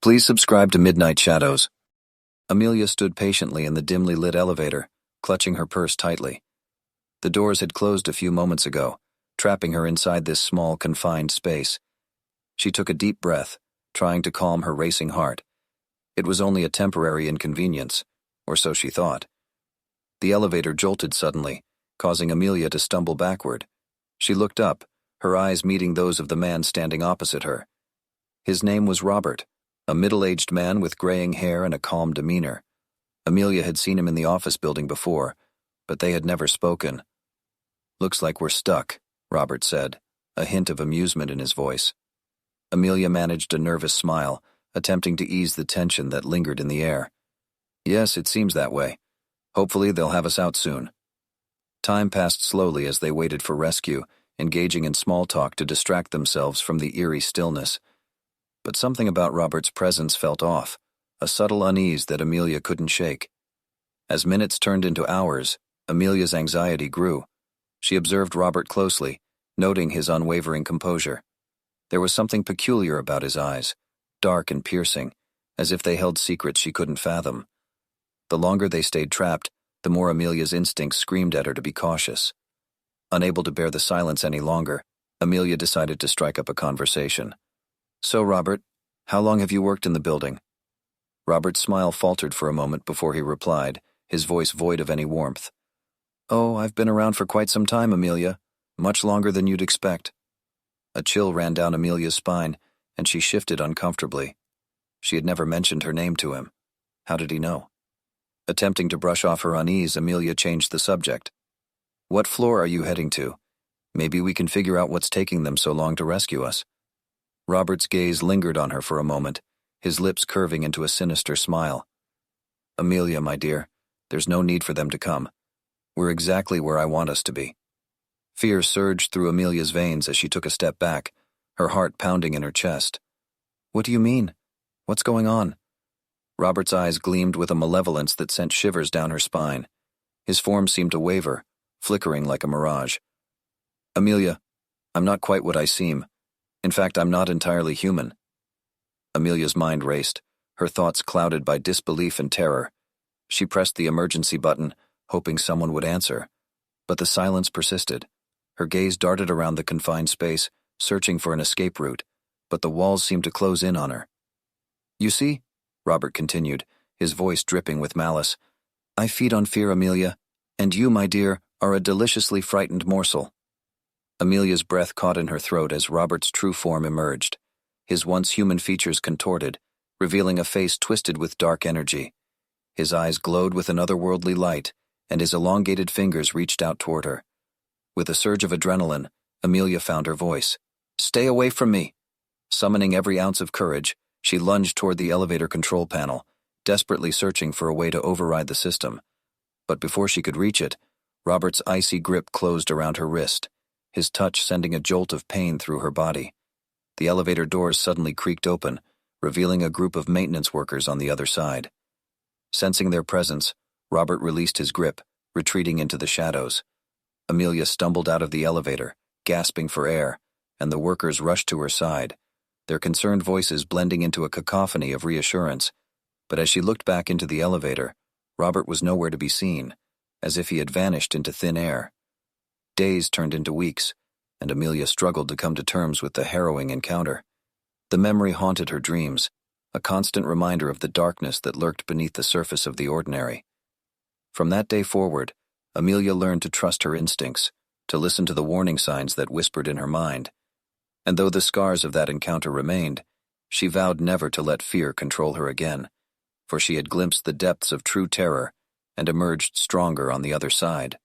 Please subscribe to Midnight Shadows. Amelia stood patiently in the dimly lit elevator, clutching her purse tightly. The doors had closed a few moments ago, trapping her inside this small, confined space. She took a deep breath, trying to calm her racing heart. It was only a temporary inconvenience, or so she thought. The elevator jolted suddenly, causing Amelia to stumble backward. She looked up, her eyes meeting those of the man standing opposite her. His name was Robert, a middle-aged man with graying hair and a calm demeanor. Amelia had seen him in the office building before, but they had never spoken. "Looks like we're stuck," Robert said, a hint of amusement in his voice. Amelia managed a nervous smile, attempting to ease the tension that lingered in the air. "Yes, it seems that way. Hopefully they'll have us out soon." Time passed slowly as they waited for rescue, engaging in small talk to distract themselves from the eerie stillness. But something about Robert's presence felt off, a subtle unease that Amelia couldn't shake. As minutes turned into hours, Amelia's anxiety grew. She observed Robert closely, noting his unwavering composure. There was something peculiar about his eyes, dark and piercing, as if they held secrets she couldn't fathom. The longer they stayed trapped, the more Amelia's instincts screamed at her to be cautious. Unable to bear the silence any longer, Amelia decided to strike up a conversation. "So, Robert, how long have you worked in the building?" Robert's smile faltered for a moment before he replied, his voice void of any warmth. "Oh, I've been around for quite some time, Amelia. Much longer than you'd expect." A chill ran down Amelia's spine, and she shifted uncomfortably. She had never mentioned her name to him. How did he know? Attempting to brush off her unease, Amelia changed the subject. "What floor are you heading to? Maybe we can figure out what's taking them so long to rescue us." Robert's gaze lingered on her for a moment, his lips curving into a sinister smile. "Amelia, my dear, there's no need for them to come. We're exactly where I want us to be." Fear surged through Amelia's veins as she took a step back, her heart pounding in her chest. "What do you mean? What's going on?" Robert's eyes gleamed with a malevolence that sent shivers down her spine. His form seemed to waver, flickering like a mirage. "Amelia, I'm not quite what I seem. In fact, I'm not entirely human." Amelia's mind raced, her thoughts clouded by disbelief and terror. She pressed the emergency button, hoping someone would answer. But the silence persisted. Her gaze darted around the confined space, searching for an escape route, but the walls seemed to close in on her. "You see," Robert continued, his voice dripping with malice, "I feed on fear, Amelia, and you, my dear, are a deliciously frightened morsel." Amelia's breath caught in her throat as Robert's true form emerged. His once human features contorted, revealing a face twisted with dark energy. His eyes glowed with an otherworldly light, and his elongated fingers reached out toward her. With a surge of adrenaline, Amelia found her voice. "Stay away from me!" Summoning every ounce of courage, she lunged toward the elevator control panel, desperately searching for a way to override the system. But before she could reach it, Robert's icy grip closed around her wrist, his touch sending a jolt of pain through her body. The elevator doors suddenly creaked open, revealing a group of maintenance workers on the other side. Sensing their presence, Robert released his grip, retreating into the shadows. Amelia stumbled out of the elevator, gasping for air, and the workers rushed to her side, their concerned voices blending into a cacophony of reassurance. But as she looked back into the elevator, Robert was nowhere to be seen, as if he had vanished into thin air. Days turned into weeks, and Amelia struggled to come to terms with the harrowing encounter. The memory haunted her dreams, a constant reminder of the darkness that lurked beneath the surface of the ordinary. From that day forward, Amelia learned to trust her instincts, to listen to the warning signs that whispered in her mind. And though the scars of that encounter remained, she vowed never to let fear control her again, for she had glimpsed the depths of true terror and emerged stronger on the other side.